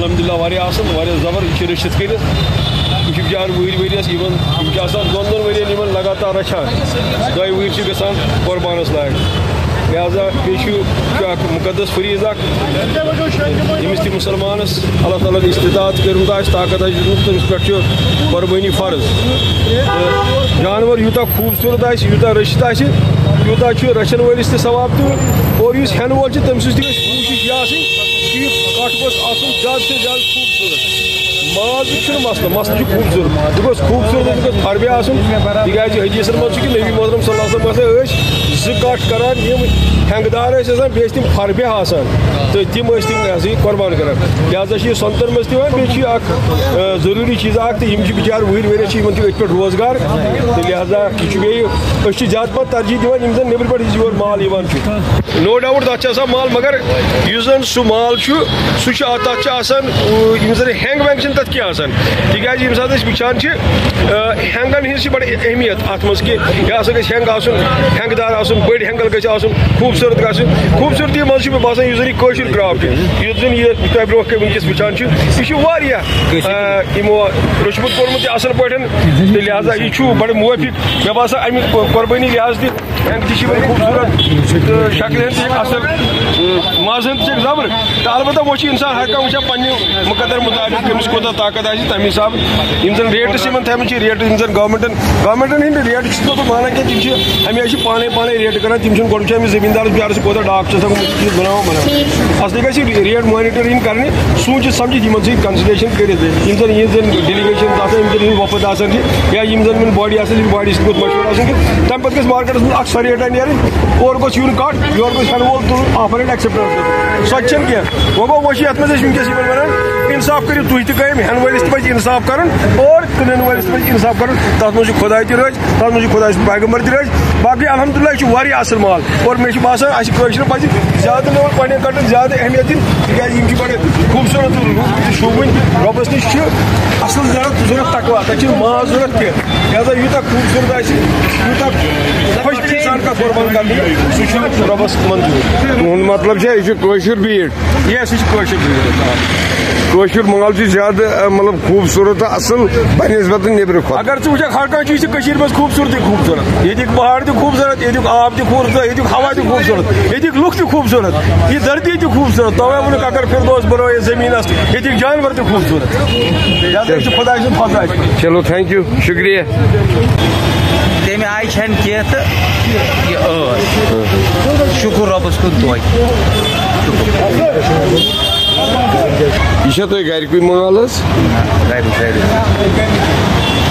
الحمدللہ واریاہ اصل واریاہ زبر یہ رچھت کر یہ بچار ورس دون ورین لگاتار رچھان دۄیہِ وٕہٕرۍ گژھان قربانس لایق لہذا بیٚیہِ مقدس فریض ییٚمِس تہِ مُسلمانس اللہ تعالیٰ استطاعت کٔرمٕژ آسہِ طاقت آسہِ دیُتمُت تٔمِس پٮ۪ٹھ چھُ قۄربٲنی فرض تہٕ جانور یوٗتاہ خوٗبصوٗرت آسہِ یوٗتاہ رٔچھِتھ آسہِ تیوٗتاہ چھُ رچھن وٲلِس تہِ ثواب تہِ اور یُس ہٮ۪نہٕ وول چھُ تٔمۍ سٕنٛز تہِ گژھِ کوٗشِش یہِ آسٕنۍ کہِ یہِ کٹھ گوٚژھ آسُن زیادٕ سے زیادٕ خوٗبصوٗرت ماز چھُنہٕ مسلہٕ چھُ خوٗبصوٗرت یہِ گوٚژھ خوٗبصوٗرت یہِ گوٚژھ فربہِ آسُن تِکیٛازِ حدیٖثن منٛز چھُ کہِ نبی محترم صلی اللہ علیہ وسلم ٲسۍ زٕ کٹھ کران یِم ہٮ۪نٛگہٕ دار ٲسۍ آسان بیٚیہِ ٲسۍ تِم فربہِ آسان تہٕ تِم ٲسۍ تِم ہسا یہِ قۄربان کران لہذا چھِ یہِ سۄنتن منٛز تہِ یِوان بیٚیہِ چھُ یہِ اکھ ضروٗری چیٖز اکھ تہٕ یِم چھِ بِچارٕ وُہٕرۍ ؤرِیَس چھِ یِمن تہِ أتھۍ پٮ۪ٹھ روزگار تہٕ لہذا یہِ چھُ بیٚیہِ أسۍ چھِ زیادٕ پہن ترجیح دِوان یِم زن نیٚبرٕ پٮ۪ٹھ یور مال یِوان چھُ نو ڈاوُٹ تتھ چھُ آسان مال مگر یُس زن سُہ مال چھُ سُہ چھُ تتھ چھُ آسان یِم زن ہٮ۪نٛگ وٮ۪نٛگ چھِنہٕ تتھ کینٛہہ آسان تِکیٛازِ ییٚمہِ ساتہٕ أسۍ وٕچھان چھِ ہٮ۪نٛگن ہِنٛز چھِ بڑٕ اہمیت اتھ منٛز کہِ یہِ ہسا گژھِ ہٮ۪نٛگ آسُن ہٮ۪نٛگہٕ دار آسُن بٔڑۍ ہٮ۪نٛگل گژھِ آسُن خوٗبصوٗرت گژھُن خوٗبصوٗرتی منٛز چھُ مےٚ باسان یُس زن یہِ کٲشُر کرٛاپ چھُ یُس زن یہِ تۄہہِ برونٛہہ کَنہِ وٕنکیٚس وٕچھان چھُ یہِ چھُ واریاہ یِمو روٚچھمُت کوٚرمُت یہِ اصل پٲٹھۍ تہٕ لہذا یہِ چھُ بڑٕ موٲفِق مےٚ باسان اَمہِ قۄربٲنی لحاظ تہِ ہٮ۪نٛگ تہِ چھِ وۄنۍ خوٗبصوٗرت تہٕ شکلہِ ہن تہِ چھِ اصل مازٕ ہن تہِ چھِ زبر تہٕ البتہ وۄنۍ چھُ اِنسان ہر کانٛہہ وٕچھان پننہِ مُقدر مُطابق کٔمِس کوٗتاہ طاقت آسہِ تمہِ حساب یِم زن ریٹٕس یِمن تھایمژٕ چھِ ریٹہٕ یِم زن گورمنٹن ہٕنٛدۍ ریٹہٕ چھُس نہٕ بہٕ مانان کینٛہہ تِم چھِ ہمیشہِ پانے ریٹہٕ کران تِم چھِنہٕ گۄڈٕ وٕچھان أمِس زٔمیٖندارس بِچارس کوتاہ ڈاکھ چھُ آسان گوٚمُت بناوان اصلی گژھِ ریٹ مانِٹر یِنۍ کرنہِ سوٗنٛچِتھ سمجھِتھ یِمن سۭتۍ کنسلٹیشن کٔرِتھ یِم زن یِہنٛز ڈیلِگیشن آسان یِم زن یِہنٛدۍ وفد آسان چھِ یا یِم زن یِمن باڈی آسان یِم باڈی سۭتۍ گوٚژھ مشوَرٕ آسُن کہِ تمہِ پتہٕ گژھِ مارکیٹس منٛز اکھ سۄ ریٹا نیرٕنۍ اورٕ گوٚژھ یُن کٹھ یورٕ گوٚژھ ہٮ۪نہٕ وول تُلُن آفر اینڈ ایکسپٹنس سۄ تہِ چھنہٕ کینٛہہ وۄنۍ گوٚو وۄنۍ چھِ یتھ منٛز أسۍ وٕنکیٚس یِمن ونان انصاف کٔرِو تُہۍ تہِ کامہِ ہٮ۪نہٕ وٲلِس تہِ پزِ انصاف کرُن اور کٕنن وٲلِس تہِ پزِ انصاف کرُن تتھ منٛز چھُ خۄداے تہِ رٲضۍ تتھ منٛز چھُ خۄداے سُنٛد پیغمبر تہِ رٲضۍ باقٕے الحمدُاللہ یہِ چھُ واریاہ اصل مال اور مےٚ چھُ باسان اسہِ کٲشرٮ۪ن پزِ زیادٕ نہٕ پننٮ۪ن کٹن زیادٕ اہمیت دِنۍ تِکیٛازِ یِم چھِ بڑٕ خوٗبصوٗرت تہٕ شوٗبوٕنۍ رۄبس نِش چھُ اصل ضوٚرتھ تقوا تتہِ چھُنہٕ ماز ضوٚرتھ کینٛہہ لہذا یوٗتاہ خوٗبصوٗرت آسہِ یوٗتاہ خۄش چھُ انسان کانٛہہ قۄربان کرنہٕ سُہ چھُ رۄبس منظوٗر تُہُنٛد مطلب چھا یہِ چھُ کٲشُر بیٖٹ یس یہِ چھُ کٲشُر بیٖٹ کٲشُر مال چھُ زیادٕ مطلب خوٗبصوٗرت تہٕ اصل بنسبت نیٚبرٕ کھۄتہٕ اگر ژٕ وٕچھکھ ہر کانٛہہ چیٖز چھِ کٔشیٖرِ منٛز خوٗبصوٗرتٕے خوٗبصوٗرت ییٚتِکۍ پہاڑ تہِ خوٗبصوٗرت ییٚتیُک آب تہِ خوٗبصوٗرت ییٚتیُک ہوا تہِ خوٗبصوٗرت ییٚتِکۍ لُکھ تہِ خوٗبصوٗرت یہِ دھرتی تہِ خوٗبصوٗرت توے ووٚنُکھ اگر فِردوس بنٲیِتھ زٔمیٖنس ییٚتِکۍ جانور تہِ خوٗبصوٗرت یہِ چھُ خۄداے سُنٛد فضل اَتہِ چلو تھینک یوٗ شُکریہ تمہِ آیہِ چھنہٕ کینٛہہ تہٕ یہِ ٲس شُکُر رۄبس کُن توتہِ یہِ چھا تۄہہِ گرِکُے مال حظ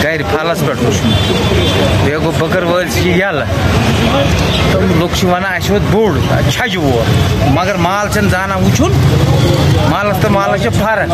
گرِ پھلس پٮ۪ٹھ وٕچھمُت بیٚیہِ گوٚو بٔکٕر وٲلۍ چھِ یَلہٕ تِم لُکھ چھِ ونان اَسہِ ووت بوٚڑ چھجہِ وول مگر مال چھنہٕ زانان وٕچھُن مالس تہٕ مالس چھِ فرق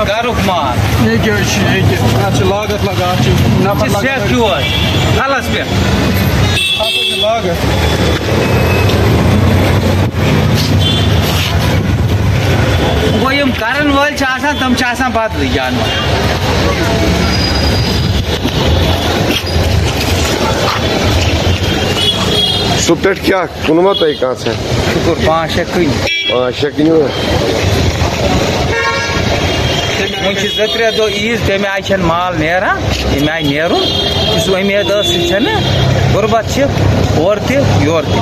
گرُک مال لاگت لگان سیٚکھ یور پھلس پٮ۪ٹھ لاگت گوٚو یِم کرن وٲلۍ چھِ آسان تِم چھِ آسان بدلٕے جانور سُہ پٮ۪ٹھ کیٛاہ کُنوا تۄہہِ کانٛہہ شُکُر 5-6 کٕنۍ 5-6 کٕنِو وۄنۍ چھِ 2-3 دۄہ عیٖذ تمہِ آیہِ چھنہٕ مال نیران ییٚمہِ آیہِ نیرُن یُس اُمید ٲس سُہ چھنہٕ غُربت چھِ اورٕ تہِ یورٕ تہِ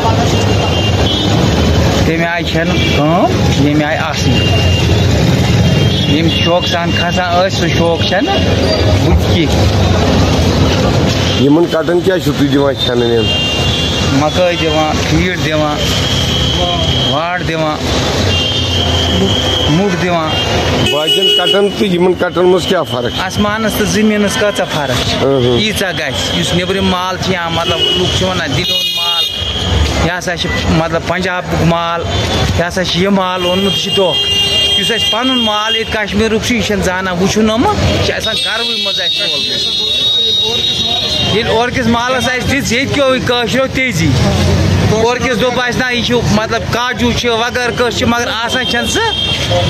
تمہِ آیہِ چھنہٕ کٲم ییٚمہِ آیہِ آسٕنۍ یِم شوقہٕ سان کھسان ٲسۍ سُہ شوق چھنہٕ بُتھِ کینٛہہ یِمن کٹن کیٛاہ چھِو تُہۍ دِوان کھٮ۪نہٕ مکٲے دِوان فیٖڈ دِوان واڈ دِوان مُٹھ دِوان باقین کٹن تہٕ یِمن کٹن منٛز کیٛاہ فرق آسمانس تہٕ زٔمیٖنس کۭژاہ فرق چھِ ییٖژاہ گژھِ یُس نیٚبرِم مال چھِ یا مطلب لُکھ چھِ ونان دِلہِ ہُنٛد مال یہِ ہسا چھِ مطلب پنجابُک مال یہِ ہسا چھِ یہِ مال اوٚنمُت یہِ چھِ دھوکہٕ یُس اَسہِ پنُن مال ییٚتہِ کشمیٖرُک چھُ یہِ چھنہٕ زانان وٕچھُن یِمہٕ یہِ چھِ آسان گروٕے منٛز اَسہِ ییٚلہِ اورٕکِس مالس آسہِ تِژھ ییٚتہِ کیو کٲشرو تیزی اورٕکِس دوٚپ آسہِ نہ یہِ چھُ مطلب کاجوٗ چھِ وغٲر کٲنٛسہِ چھِ مگر آسان چھنہٕ سُہ